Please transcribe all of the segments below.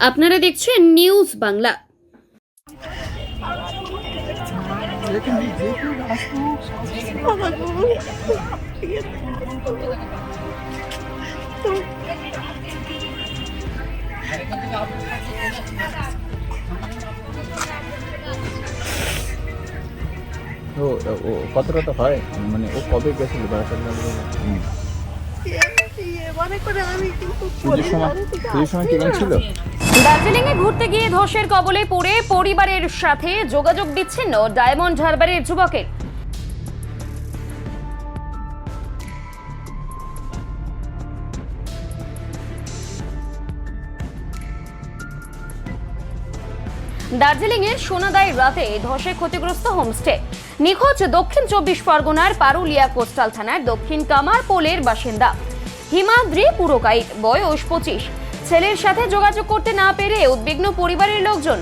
আপনারা দেখছেন নিউজ বাংলা। তো ও কতটা তো হয়, মানে ও কবে গেছিল বেড়াতে? পুজোর সময় কেমন ছিল? দার্জিলিং এ ঘুরতে গিয়ে ধসের কবলে পড়ে পরিবারের সাথে যোগাযোগ বিচ্ছিন্ন ডায়মন্ড হারবারের যুবকের। দার্জিলিং এর সোনাদায় রাতে ধসে ক্ষতিগ্রস্ত হোমস্টে। নিখোঁজ দক্ষিণ 24 পরগনার পারুলিয়া কোস্টাল থানার দক্ষিণ কামারপোলের বাসিন্দা হিমাদ্রি পুরকাইত, বয়স 25। ছেলের সাথে যোগাযোগ করতে না পেরে উদ্বিগ্ন পরিবারের লোকজন।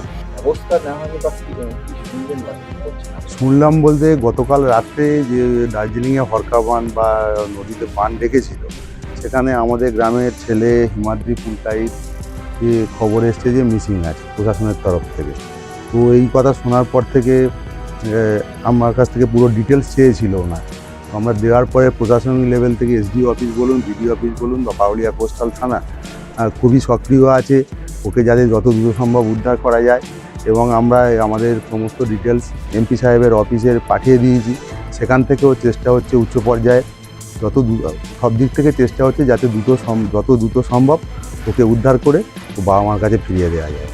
শুনলাম বলতে গতকাল রাত্রে যে দার্জিলিংয়ে হরকা বান বা নদীতে বান ডেকেছিল, সেখানে আমাদের গ্রামের ছেলে হিমাদ্রি পুরকাইত যে খবর এসছে যে মিসিং আছে প্রশাসনের তরফ থেকে। তো এই কথা শোনার পর থেকে আমার কাছ থেকে পুরো ডিটেলস চেয়েছিল না। তো আমরা দেওয়ার পরে প্রশাসনিক লেভেল থেকে এসডি অফিস বলুন, বিডিও অফিস বলুন বা পারুলিয়া কোস্টাল থানা খুবই সক্রিয় আছে, ওকে যাতে যত দ্রুত সম্ভব উদ্ধার করা যায়। এবং আমরা আমাদের সমস্ত ডিটেলস এমপি সাহেবের অফিসে পাঠিয়ে দিয়েছি। সেখান থেকেও চেষ্টা হচ্ছে উচ্চ পর্যায়ে সব দিক থেকে চেষ্টা হচ্ছে যাতে যত দ্রুত সম্ভব ওকে উদ্ধার করে ও বাবা মার কাছে ফিরিয়ে দেওয়া যায়।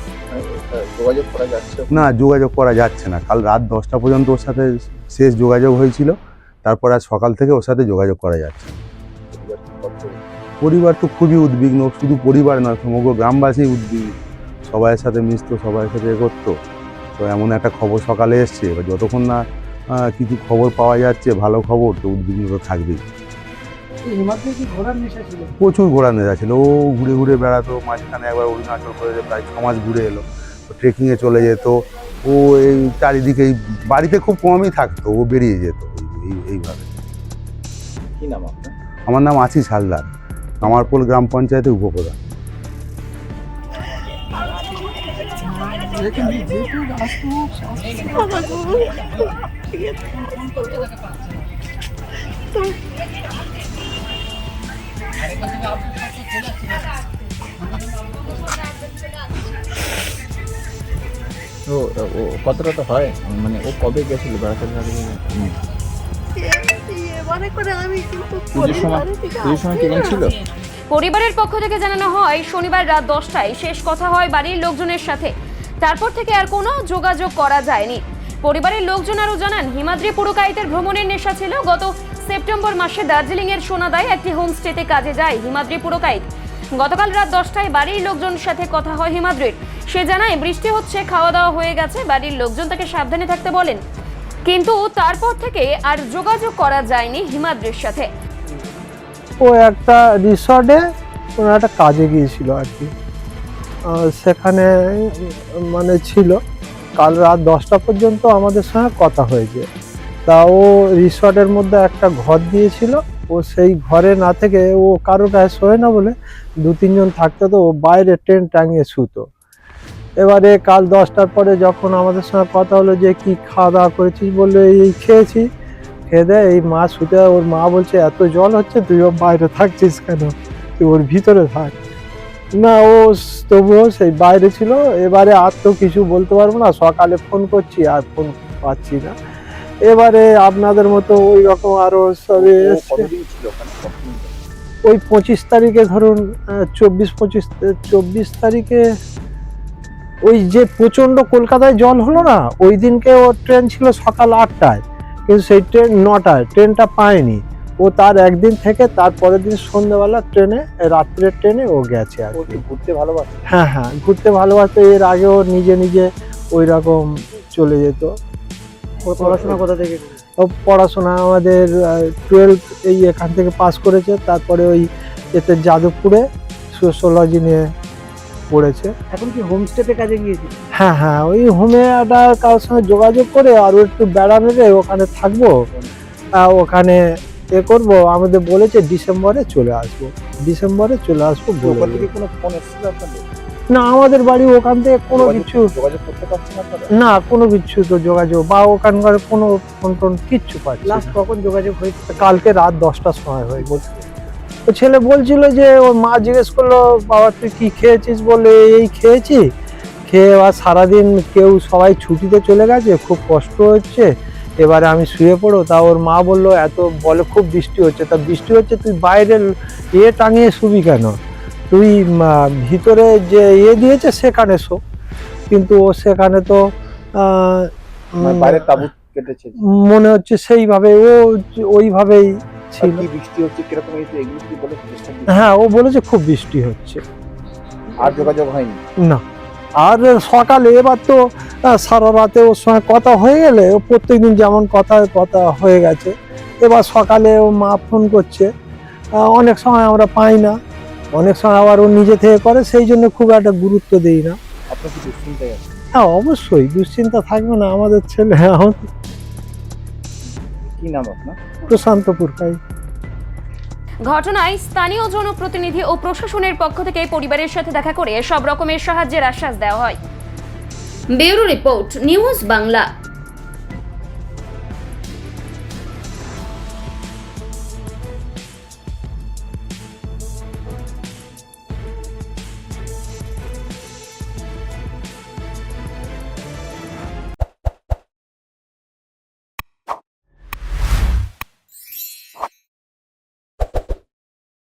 যোগাযোগ করা যাচ্ছে না, যোগাযোগ করা যাচ্ছে না। কাল রাত 10টা পর্যন্ত ওর সাথে শেষ যোগাযোগ হয়েছিল, তারপর আজ সকাল থেকে ওর সাথে যোগাযোগ করা যাচ্ছে। পরিবার তো খুবই উদ্বিগ্ন, শুধু পরিবার নয় সমগ্র গ্রামবাসী উদ্বিগ্ন। সবাইয়ের সাথে মিশতো, সবাইয়ের সাথে করতো। তো এমন একটা খবর সকালে এসছে, এবার যতক্ষণ না কিছু খবর পাওয়া যাচ্ছে ভালো খবর, তো উদ্বিগ্ন তো থাকবেই। প্রচুর ঘোরার নেশা ছিল, ও ঘুরে ঘুরে বেড়াতো। মাঝখানে একবার অরুণাচল প্রদেশে প্রায় 6 মাস ঘুরে এলো। তো ট্রেকিংয়ে চলে যেত ও, এই চারিদিকে বাড়িতে খুব কমই থাকতো, ও বেরিয়ে যেত এইভাবে। কি নাম আপনার? আমার নাম আশিস হালদার, কামারপোল গ্রাম পঞ্চায়েতের উপপ্রধান। তো ও কতটা তো হয়, মানে ও কবে গেছিল বেড়াতে? পুজোর সময় কেমন ছিল? পরিবারের পক্ষ থেকে জানানো হয় শনিবার রাত 10টায় শেষ কথা হয় বাড়ির লোকজনের সাথে। তারপর থেকে আর কোনো যোগাযোগ করা যায়নি। পরিবারের লোকজন আরও জানান, হিমাদ্রি পুরকাইতের ভ্রমণের নেশা ছিল। গত সেপ্টেম্বর মাসে দার্জিলিং এর সোনাদায় একটি হোমস্টেতে কাজে যায় হিমাদ্রি পুরকাইত। গতকাল রাত 10টায় বাড়ির লোকজনের সাথে কথা হয় হিমাদ্রির। সে জানায় বৃষ্টি হচ্ছে, খাওয়া দাওয়া হয়ে গেছে। বাড়ির লোকজন তাকে সাবধানে থাকতে বলেন, কিন্তু তারপর থেকে আর যোগাযোগ করা যায়নি হিমাদ্রির সাথে। ও একটা রিসর্টে কোনো একটা কাজে গিয়েছিল আর কি, সেখানে মানে ছিল। কাল রাত 10টা পর্যন্ত আমাদের সঙ্গে কথা হয়েছে। তা ও রিসর্টের মধ্যে একটা ঘর দিয়েছিল, ও সেই ঘরে না থেকে ও কারো গায়ে শোয় না বলে 2-3 জন থাকতো, তো ও বাইরে টেন্ট টাঙিয়ে শুতো। এবারে কাল 10টার পরে যখন আমাদের সঙ্গে কথা হলো যে কি খাওয়া দাওয়া করেছিস, বললো এই খেয়েছি। খেয়ে দেয় এই মা শুতে, ওর মা বলছে এত জল হচ্ছে, তুই ওর বাইরে থাকছিস কেন, তুই ওর ভিতরে থাক না। ও তবুও সেই বাইরে ছিল। এবারে আর তো কিছু বলতে পারবো না, সকালে ফোন করছি আর ফোন পাচ্ছি না। এবারে আপনাদের মতো ওই রকম আরো সবে এসছে। ওই 25 তারিখে ধরুন 24 তারিখে ওই যে প্রচন্ড কলকাতায় জল হলো না, ওই দিনকে ওর ট্রেন ছিল সকাল 8টায়, কিন্তু সেই ট্রেন 9টায়, ট্রেনটা পায়নি। ও তার একদিন থেকে তারপরের দিন সন্ধ্যেবেলা ট্রেনে, রাত্রের ট্রেনে ও গেছে আর কি। ঘুরতে ভালোবাসে? হ্যাঁ, ঘুরতে ভালোবাসতো। এর আগেও নিজে নিজে ওই রকম চলে যেত। পড়াশোনা কোথা থেকে? ও পড়াশোনা আমাদের 12 এই এখান থেকে পাস করেছে। তারপরে ওই এতে যাদবপুরে সোশ্যোলজি নিয়ে পড়েছে। এখন কি হোমস্টেতে কাজে গিয়েছি? হ্যাঁ, ওই হোমে একটা কারোর সঙ্গে যোগাযোগ করে আরও একটু বেড়ানো যায়, ওখানে থাকবো, ওখানে করবো। আমাদের বলেছে ডিসেম্বরে চলে আসবো বলে। কোনো ফোন এসেছিল আপনাদের? না আমাদের বাড়ি ওখান থেকে কোনো কিছু যোগাযোগ করতে পারছেন আপনারা? না, কোনো কিছু তো যোগাযোগ বা ওখানকার কোনো ফোন টোন কিচ্ছু পাচ্ছি লাস্ট না। কখন যোগাযোগ হয়েছে? কালকে রাত 10টার সময় হয়ে গেছে। তো ছেলে বলছিল যে ওর মা জিজ্ঞেস করলো, বাবা তুই কি খেয়েছিস? বলে এই খেয়েছি, খেয়ে আর সারাদিন সবাই ছুটিতে চলে গেছে, খুব কষ্ট হচ্ছে, এবারে আমি শুয়ে পড়ো। তা ওর মা বললো বলে খুব বৃষ্টি হচ্ছে, তা বৃষ্টি হচ্ছে তুই বাইরে টাঙিয়ে শুবি কেন? তুই ভিতরে যে দিয়েছে সেখানে শো। কিন্তু ও সেখানে তো মানে বাইরে তাবুত কেটেছে। মনে হচ্ছে সেইভাবে ওইভাবেই আর ছিল। কি বৃষ্টি হচ্ছে, কিরকম হয়েছে, এগুলো কি বলে চেষ্টা কি? হ্যাঁ, ও বলেছে খুব বৃষ্টি হচ্ছে। আর যোগাযোগ হয়নি? না, আর সকালে এবার তো সারা রাতে ওর সঙ্গে কথা হয়ে গেলে ও প্রত্যেকদিন যেমন কথা হয়ে গেছে, এবার সকালে ও মা ফোন করছে, অনেক সময় আমরা পাই না, অনেক সময় আবার ও নিজে থেকে করে, সেই জন্য খুব একটা গুরুত্ব দেই না। আপনার কি দুশ্চিন্তায় আছে? হ্যাঁ অবশ্যই দুশ্চিন্তা থাকবে না, আমাদের ছেলে আমাদের কি নাম আপনার? প্রশান্ত পুরকাই। ঘটনায় স্থানীয় জনপ্রতিনিধি ও প্রশাসনের পক্ষ থেকে পরিবারের সাথে দেখা করে সব রকমের সাহায্যের আশ্বাস দেওয়া হয়। Bureau report, news Bangla.